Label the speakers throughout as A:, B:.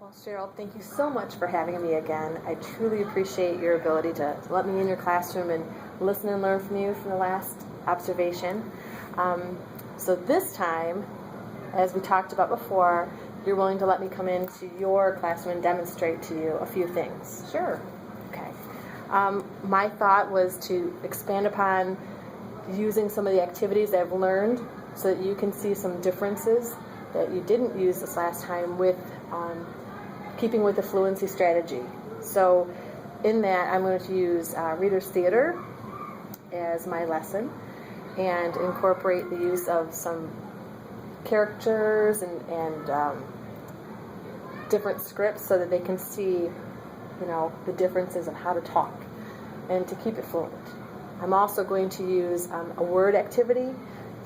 A: Well, Cheryl, thank you so much for having me again. I truly appreciate your ability to let me in your classroom and listen and learn from you from the last observation. So this time, as we talked about before, you're willing to let me come into your classroom and demonstrate to you a few things.
B: Sure.
A: Okay. My thought was to expand upon using some of the activities I've learned so that you can see some differences that you didn't use this last time with keeping with the fluency strategy. So in that, I'm going to use Reader's Theater as my lesson and incorporate the use of some characters and different scripts so that they can see, the differences of how to talk and to keep it fluent. I'm also going to use a word activity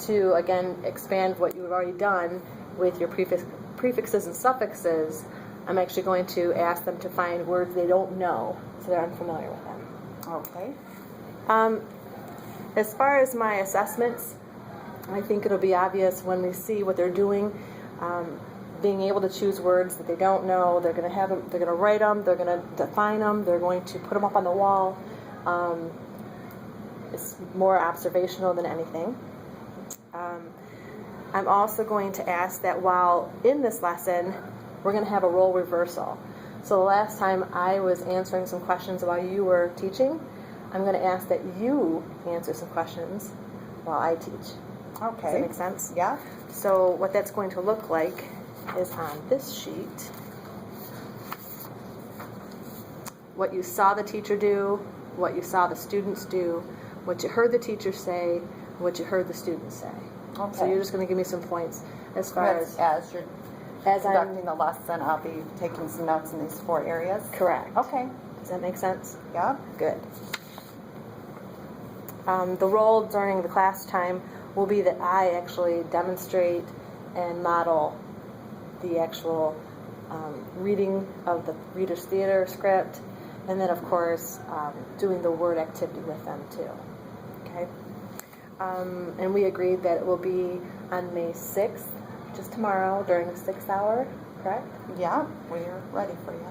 A: to, again, expand what you've already done with your prefixes and suffixes. I'm actually going to ask them to find words they don't know, so they're unfamiliar with them.
B: Okay.
A: As far as my assessments, I think it'll be obvious when we see what they're doing. Being able to choose words that they don't know, they're going to have them, they're going to write them, they're going to define them, they're going to put them up on the wall. It's more observational than anything. I'm also going to ask that while in this lesson, we're going to have a role reversal. So the last time I was answering some questions while you were teaching, I'm going to ask that you answer some questions while I teach.
B: Okay.
A: Does that make sense?
B: Yeah.
A: So what that's going to look like is on this sheet. What you saw the teacher do, what you saw the students do, what you heard the teacher say, what you heard the students say.
B: Okay.
A: So you're just going to give me some points as far
B: as you're
A: as
B: conducting the lesson, I'll be taking some notes in these 4 areas.
A: Correct.
B: Okay.
A: Does that make sense?
B: Yeah.
A: Good. The role during the class time will be that I actually demonstrate and model the actual reading of the Reader's Theater script, and then, of course, doing the word activity with them, too. Okay? And we agreed that it will be on May 6th, just tomorrow, during the 6th hour, correct?
B: Yeah, we're ready for you.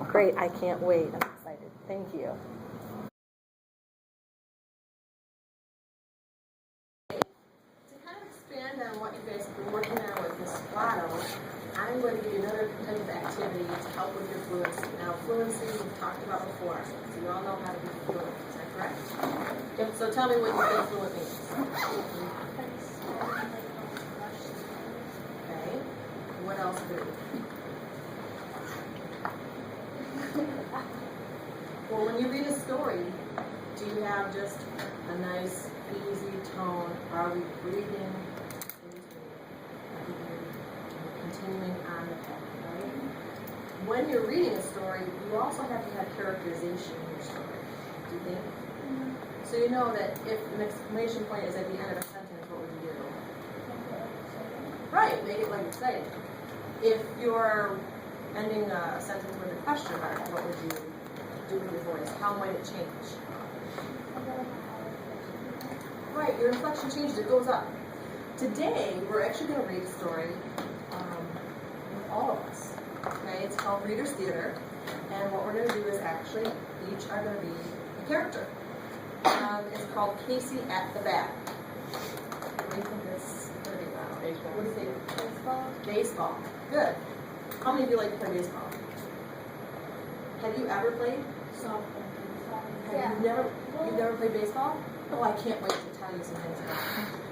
A: Great. I can't wait. I'm excited. Thank you. To kind of expand on what you guys have been working on with Ms. Lotto, I'm going to give you another type of activity to help with your fluency. Now, fluency we've talked about before, so you all know how to be fluent. Is that correct? Yep. So tell me what you think fluent means. Okay. What else do? Well, when you read a story, do you have just a nice, easy tone? Are we breathing into continuing on the path, right? When you're reading a story, you also have to have characterization in your story. Do you think? So you know that if an exclamation point is at the end of a sentence, what would you do? Right, make it like exciting. If you're ending a sentence with a question mark, what would you do with your voice? How might it change? Right, your inflection changes, it goes up. Today, we're actually going to read a story with all of us. Okay, it's called Reader's Theater, and what we're going to do is actually, each are going to be a character. It's called Casey at the Bat. What do you think this is going to be about? Baseball. What do you think? Baseball. Baseball. Good. How many of you like to play baseball? Have you ever played?
C: Softball.
A: Yeah. You've never played baseball? Oh, I can't wait to tell you some things about it.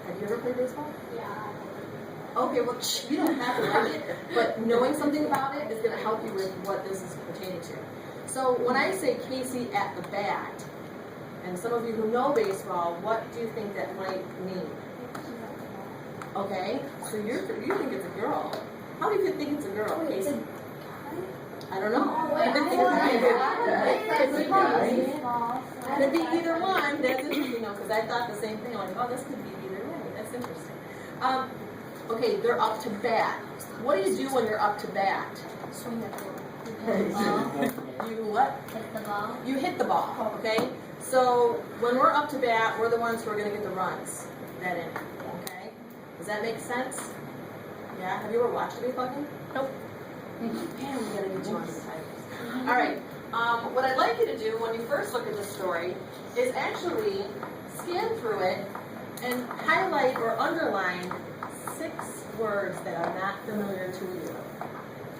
A: Have you ever played baseball?
C: Yeah.
A: Okay, well, you don't have to like it, but knowing something about it is going to help you with what this is pertaining to. So when I say Casey at the bat, and some of you who know baseball, what do you think that might mean? Okay, so you think it's a girl. How do you think it's a girl, Casey? I don't know. Could be either one. That's interesting, because I thought the same thing. I'm like, oh, this could be either way. That's interesting. Okay, they're up to bat. What do you do when you're up to bat?
C: Swing the ball.
A: You what?
C: Hit the ball.
A: You hit the ball, okay? So when we're up to bat, we're the ones who are going to get the runs that inning, okay? Does that make sense? Yeah? Have you ever watched a baseball game?
C: Nope.
A: Thank you, Pam. We gotta get you on the time. All right. What I'd like you to do when you first look at the story is actually scan through it and highlight or underline 6 words that are not familiar to you.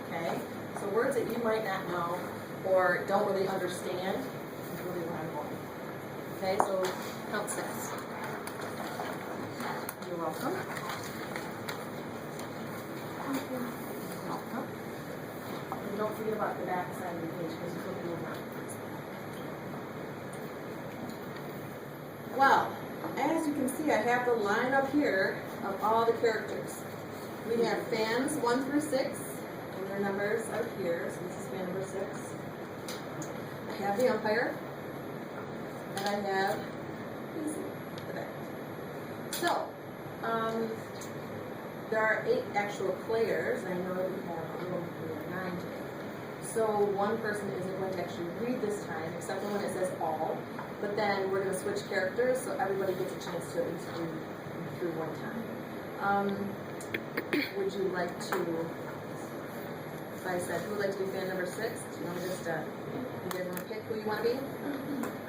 A: Okay? So words that you might not know or don't really understand is really what I'm going. Okay, so count 6. You're welcome. Welcome. And don't forget about the back side of the page because you're looking over. Well, as you can see, I have the line up here of all the characters. We have fans 1 through 6, and their numbers are here. So this is fan number 6. I have the umpire, and I have the back. So, there are 8 actual players. I know that we have a room for 9 today. So one person isn't going to actually read this time, except for when it says all. But then we're going to switch characters, so everybody gets a chance to at least read through one time. Would you like to, if I said, who would like to be fan number 6? Do you want to just, you guys want to pick who you want to be?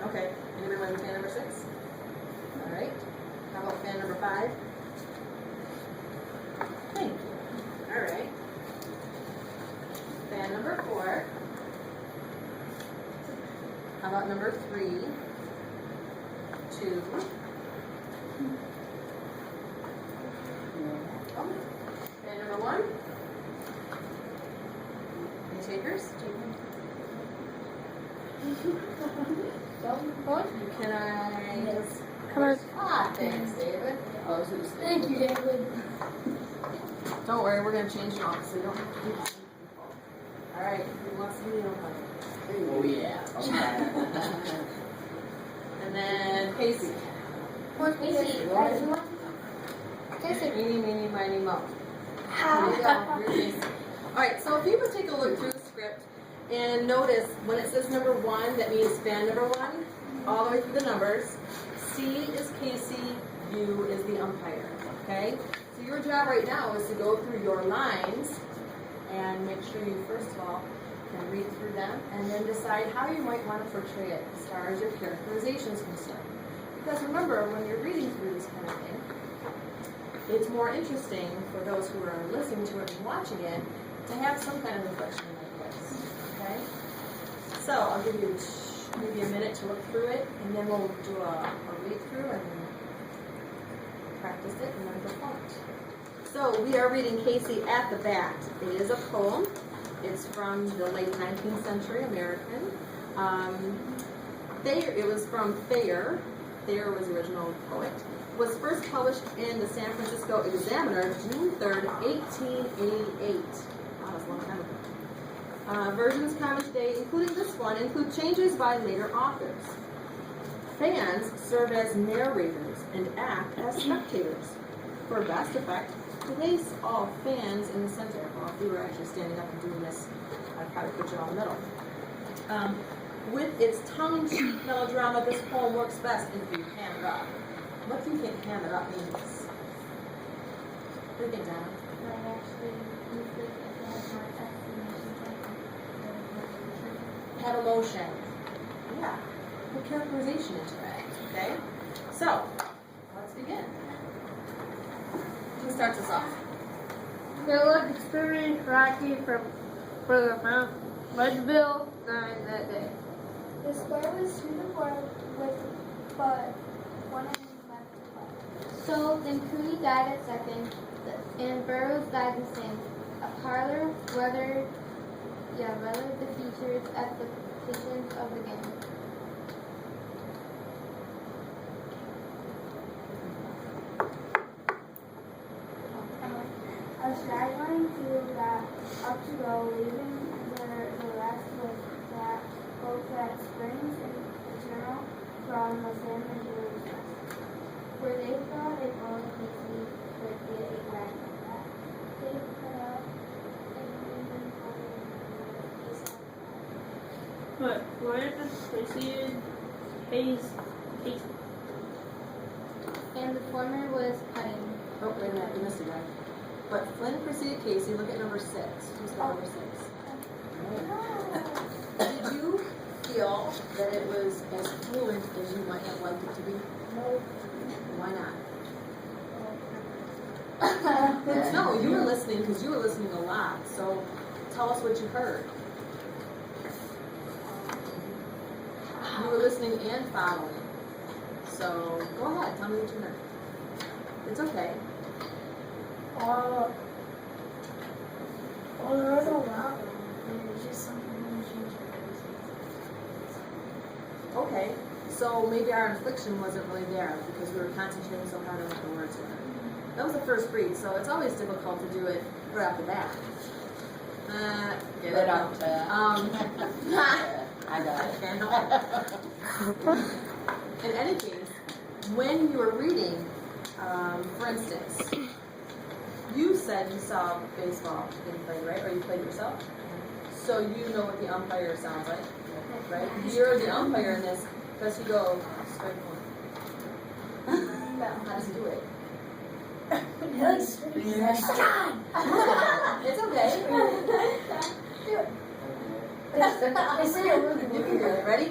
A: Okay. Anybody want to be fan number 6? All right. How about fan number 5? Thank you. All right. Fan number 4. How about number 3? 2. Oh. Fan number 1. Any takers? Can I just...
B: Come on.
A: Ah, thanks, David. Oh,
C: Thank you, David.
A: don't worry, we're going to change it off, so you don't have to do this. All right, who wants to be the umpire?
D: Oh yeah.
A: And then Casey.
C: What's Casey? Casey.
A: Meeny, meeny, miny, mo. Here you go. You're Casey. All right, so if you would take a look through the script and notice when it says number 1, that means fan number 1, all the way through the numbers. C is Casey, U is the umpire, okay? So your job right now is to go through your lines and make sure you, first of all, can read through them and then decide how you might want to portray it as far as your characterization is concerned. Because remember, when you're reading through this kind of thing, it's more interesting for those who are listening to it and watching it to have some kind of reflection in their voice, okay? So I'll give you maybe a minute to look through it, and then we'll do a read-through and practice it and then perform it. So we are reading Casey at the Bat. It is a poem. It's from the late 19th century American. It was from Thayer. Thayer was the original poet. Was first published in the San Francisco Examiner, June 3rd, 1888. Wow, that's a long time ago. Versions common today, including this one, include changes by later authors. Fans serve as narrators and act as spectators. For best effect, place all fans in the center. Well, if we were actually standing up and doing this, I'd probably put you all in the middle. With its tongue-in-cheek melodrama, this poem works best if you ham it up. What do you think ham it up means? What do you think, Donna? Have emotion. Yeah. Put characterization into it. Okay? So, let's begin. Who starts us off?
C: They looked extremely rocky for the Mount Mudville 9 that day.
E: The square was swept apart with but one of them left to play.
F: So then Cooney died at second, and Burroughs died in sixth. A parlor weathered the features at the positions of the game.
E: A straggling field got up to go, leaving the rest with that both that springs and eternal from the San Antonio West.
F: Where they thought a bone Casey could get a rag like that.
E: They put up a moving
C: But where did Casey
F: And the former was putting.
A: Oh, wait a minute. You missed it, right? But Flynn preceded Casey. Look at number 6. Who's got number 6? Did you feel that it was as fluent as you might have liked it to be?
E: No.
A: Why not? No, you were listening because you were listening a lot. So tell us what you heard. You were listening and following. So go ahead, tell me what you heard. It's okay.
E: Well, there was a lot. It was just something really changed.
A: Okay. So maybe our inflection wasn't really there because we were concentrating so hard on what the words were. That was the first read, so it's always difficult to do it right off the bat. Get it out.
D: I got it.
A: Can't help it. In any case, when you were reading, for instance, you said you saw baseball being played, right? Or you played yourself? So you know what the umpire sounds like, right? You're the umpire in this because you go straight one. How does he do it? It's okay. You can do it. Ready?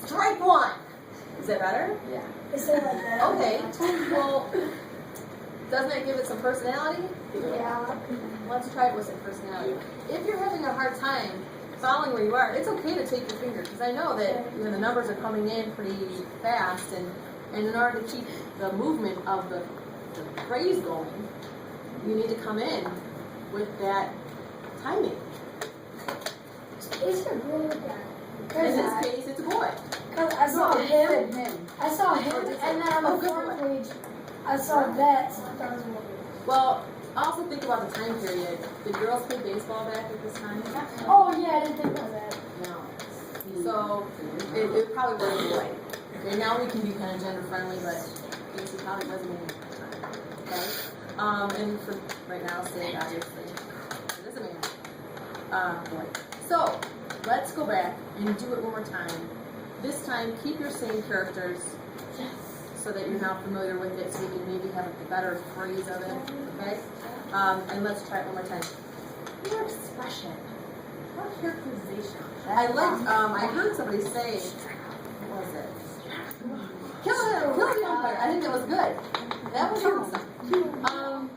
A: Strike one. Is that better?
D: Yeah.
A: Okay. Well, doesn't it give it some personality?
E: Yeah.
A: Let's try it with some personality. If you're having a hard time following where you are, it's okay to take your finger because I know that the numbers are coming in pretty fast, and in order to keep the movement of the phrase going, you need to come in with that timing.
E: It's a really bad.
A: In this case, it's a boy.
E: Because I saw him. I saw him, and then on the fourth page, I saw that. So I thought it was a movie.
A: Well, also think about the time period. Did girls play baseball back at this time?
E: Oh yeah, I didn't think about that.
A: No. So it probably wasn't a boy. Okay, now we can be kind of gender friendly, but Casey probably wasn't in the time. Okay? And for right now, say obviously, it is a man. Boy. So let's go back and do it one more time. This time, keep your same characters so that you're now familiar with it, so you can maybe have a better phrase of it. Okay? And let's try it one more time. Your expression. What characterization? I liked. I heard somebody say, what was it? Kill the umpire. I think that was good. That was awesome.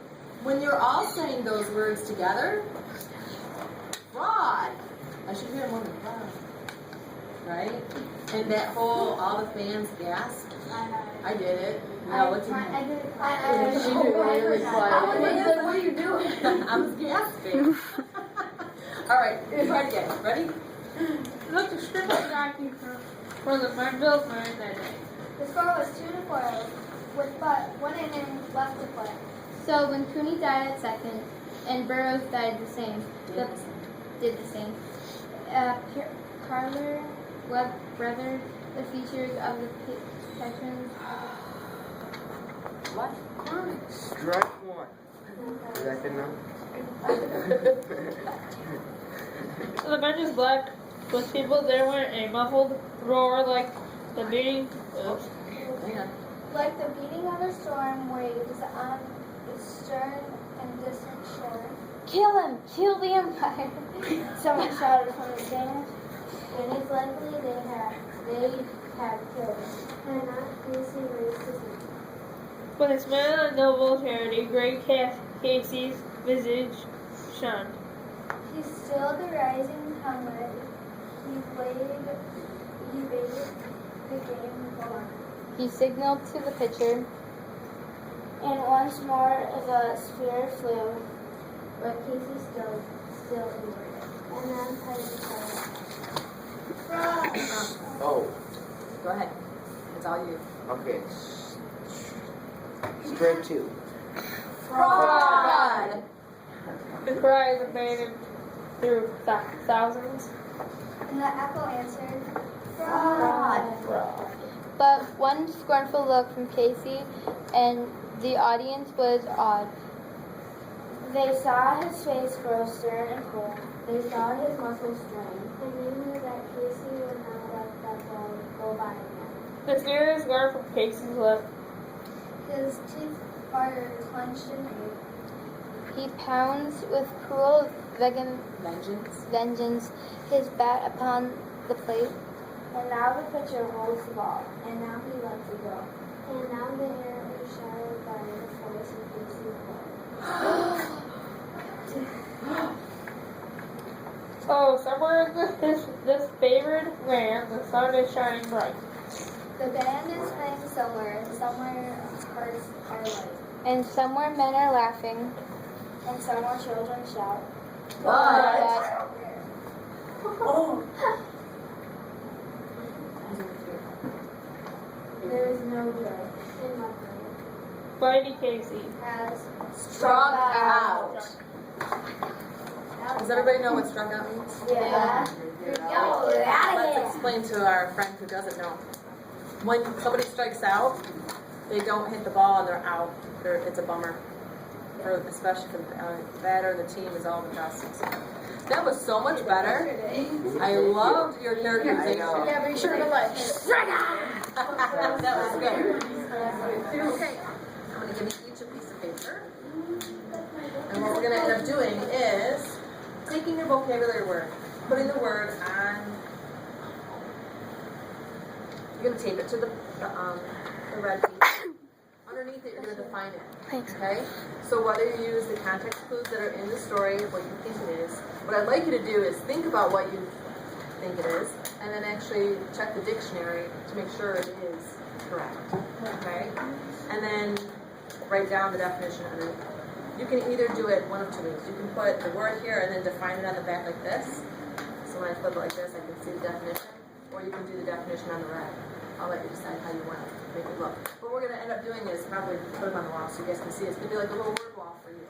A: When you're all saying those words together, fraud. I should hear more than fraud. Right? And that whole, all the fans gasped. I did it. Now what you
E: I did it.
D: She did it really quiet.
E: What are you doing?
A: I was gasping. All right, try it again. Ready?
C: Look, the script is acting for the Manville man that day.
E: The score was 2-4, with but 1 inning left to play.
F: So when Cooney died at second and Burroughs died the same, did the same. Carler weathered the features of the sections.
A: What?
G: Strike one. Is that good enough?
C: So the bench is black, with people there wearing a muffled roar like the beating.
A: Hang on.
E: Like the beating of a storm waves on the stern and distant shore.
F: Kill him! Kill the umpire!
E: Someone shouted from the stands. It is likely they had killed him. And not Casey raised his hand.
C: When a smile and noble charity, great Casey's visage shone.
E: He stilled the rising comrade. He bade the game go on.
F: He signaled to the pitcher.
E: And once more the sphere flew, but Casey still endured it. And then
G: Oh,
A: Go ahead. It's all you.
G: okay. Strike two.
A: Fraud.
C: The cries abandoned through thousands.
E: And the echo answered,
A: Fraud.
F: But one scornful look from Casey and the audience was awed.
E: They saw his face grow stern and cold. They saw his muscles strain. And they knew that Casey would not let that ball go by again.
C: The sneer is gone from Casey's lip.
E: His teeth are clenched in hate.
F: He pounds with cruel
A: Vengeance.
F: his bat upon the plate.
E: And now the pitcher holds the ball. And now he lets it go. And now the air is shattered by the force of his blood.
C: Oh, somewhere in this favored land, the sun is shining bright.
H: The band is playing somewhere hearts are light.
F: And somewhere men are laughing.
E: And somewhere children shout.
A: But
E: There is no joy in my brain.
C: Spidey Casey.
H: Has
A: struck out. Does everybody know what struck out means?
E: Yeah.
A: Let's explain to our friend who doesn't know. When somebody strikes out, they don't hit the ball and they're out. It's a bummer. Especially for the batter, the team is all the best. That was so much better. I loved your characterization.
H: Yeah, be sure to like.
A: Strike out! That was good. Okay. I'm going to give you each a piece of paper. And what we're going to end up doing is taking your vocabulary word, putting the word on. You're going to tape it to the red piece. Underneath it, you're going to define it. Okay? So whether you use the context clues that are in the story, what you think it is, what I'd like you to do is think about what you think it is, and then actually check the dictionary to make sure it is correct. Okay? And then write down the definition underneath. You can either do it one of two ways. You can put the word here and then define it on the back like this. So when I flip it like this, I can see the definition. Or you can do the definition on the red. I'll let you decide how you want to make it look. What we're going to end up doing is probably put them on the wall so you guys can see. It's going to be like a little word wall for you.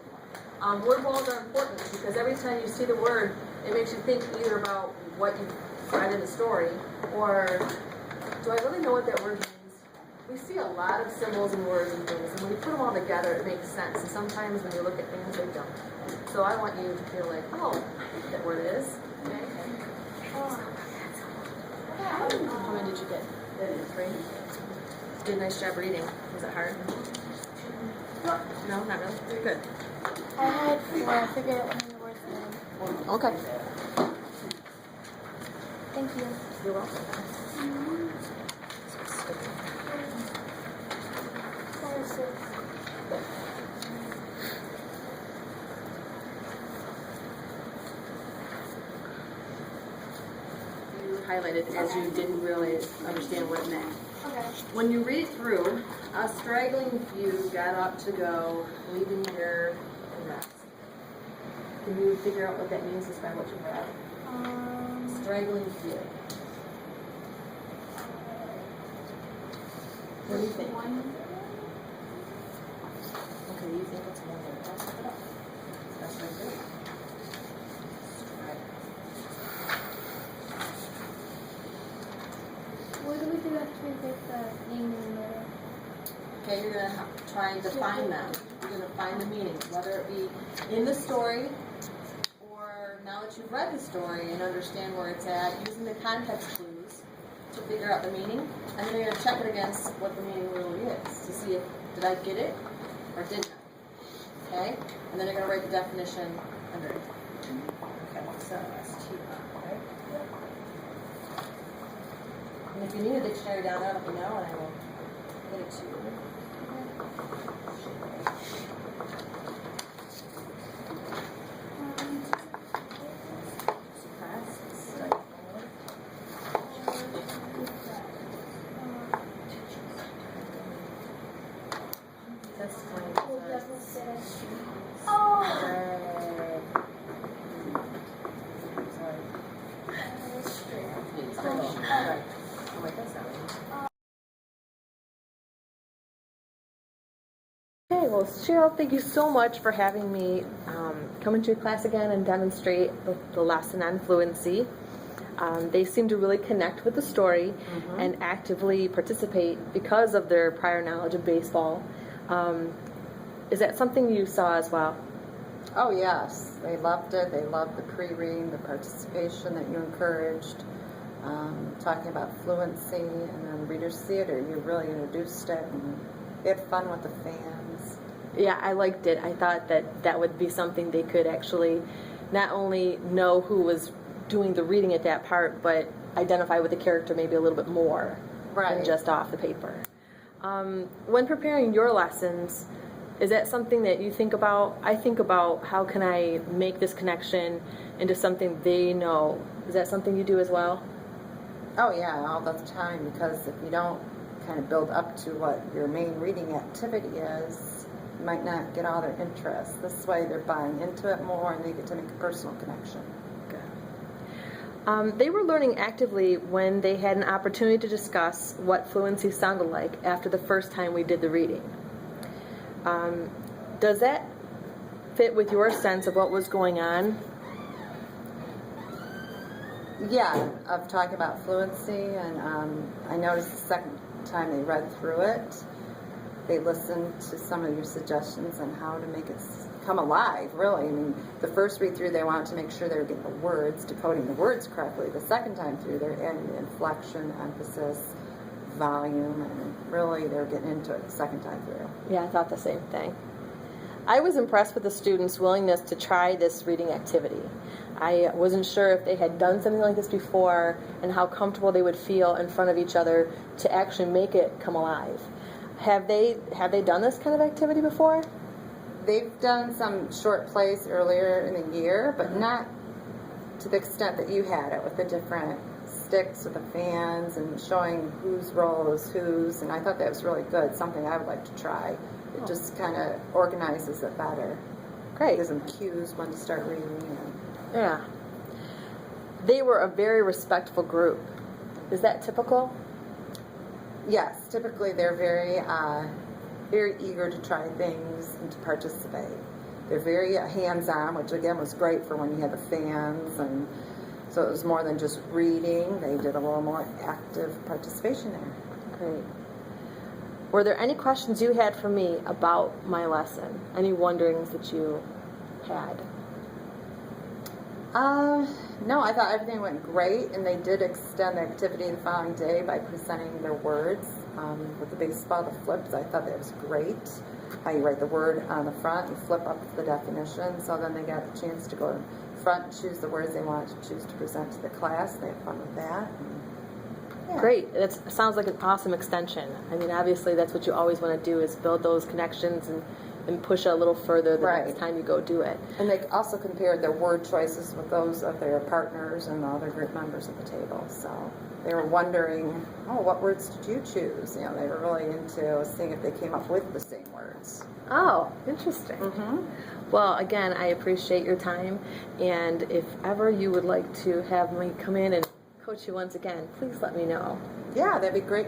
A: Word walls are important because every time you see the word, it makes you think either about what you read in the story or, do I really know what that word means? We see a lot of symbols and words and things, and when you put them all together, it makes sense. And sometimes when you look at things, they don't. So I want you to feel like, oh, I know what that word is. Okay. How many did you get? 3? You did a nice job reading. Was it hard? No, not really. Good.
F: I had 4. I figured out one of the words then.
A: Okay.
F: Thank you.
A: You're welcome. You highlighted as you didn't really understand what it meant.
E: Okay.
A: When you read through, a straggling few got up to go, leaving your rest. Can you figure out what that means just by what you read? Straggling few. What do you think? Okay, you think it's one word. That's right there.
F: What do we do after we get the name in the middle?
A: Okay, you're going to try and define them. You're going to find the meaning, whether it be in the story or now that you've read the story and understand where it's at, using the context clues to figure out the meaning. And then you're going to check it against what the meaning really is to see if, did I get it or didn't I? Okay? And then you're going to write the definition underneath. Okay, so that's T, right? And if you need a dictionary down there, let me know and I will get it to you. That's fine. Okay, well, Cheryl, thank you so much for having me come into your class again and demonstrate the lesson on fluency. They seem to really connect with the story and actively participate because of their prior knowledge of baseball. Is that something you saw as well?
B: Oh, yes. They loved it. They loved the pre-reading, the participation that you encouraged, talking about fluency, and then Reader's Theater. You really introduced it, and they had fun with the fans.
A: Yeah, I liked it. I thought that that would be something they could actually not only know who was doing the reading at that part, but identify with the character maybe a little bit more than just off the paper. When preparing your lessons, is that something that you think about? I think about how can I make this connection into something they know. Is that something you do as well?
B: Oh yeah, all the time, because if you don't kind of build up to what your main reading activity is, you might not get all their interest. This way they're buying into it more and they get to make a personal connection.
A: They were learning actively when they had an opportunity to discuss what fluency sounded like after the first time we did the reading. Does that fit with your sense of what was going on?
B: Yeah, of talking about fluency, and I noticed the second time they read through it, they listened to some of your suggestions on how to make it come alive, really. I mean, the first read through, they wanted to make sure they were getting the words, decoding the words correctly. The second time through, they're adding the inflection, emphasis, volume, and really they're getting into it the second time through.
A: Yeah, I thought the same thing. I was impressed with the students' willingness to try this reading activity. I wasn't sure if they had done something like this before and how comfortable they would feel in front of each other to actually make it come alive. Have they done this kind of activity before?
B: They've done some short plays earlier in the year, but not to the extent that you had it, with the different sticks with the fans and showing whose role is whose, and I thought that was really good, something I would like to try. It just kind of organizes it better.
A: Great.
B: Gives them cues when to start reading.
A: Yeah. They were a very respectful group. Is that typical?
B: Yes, typically they're very eager to try things and to participate. They're very hands-on, which again was great for when you had the fans, and so it was more than just reading. They did a little more active participation there.
A: Great. Were there any questions you had for me about my lesson? Any wonderings that you had?
B: No, I thought everything went great, and they did extend the activity the following day by presenting their words with the baseball, the flips. I thought that was great. How you write the word on the front, you flip up the definition, so then they got the chance to go in front and choose the words they wanted to choose to present to the class. They had fun with that. Yeah.
A: Great. That sounds like an awesome extension. I mean, obviously, that's what you always want to do, is build those connections and push it a little further the next time you go do it.
B: And they also compared their word choices with those of their partners and the other group members at the table. So they were wondering, oh, what words did you choose? You know, they were really into seeing if they came up with the same words.
A: Oh, interesting. Well, again, I appreciate your time, and if ever you would like to have me come in and coach you once again, please let me know.
B: Yeah, that'd be great.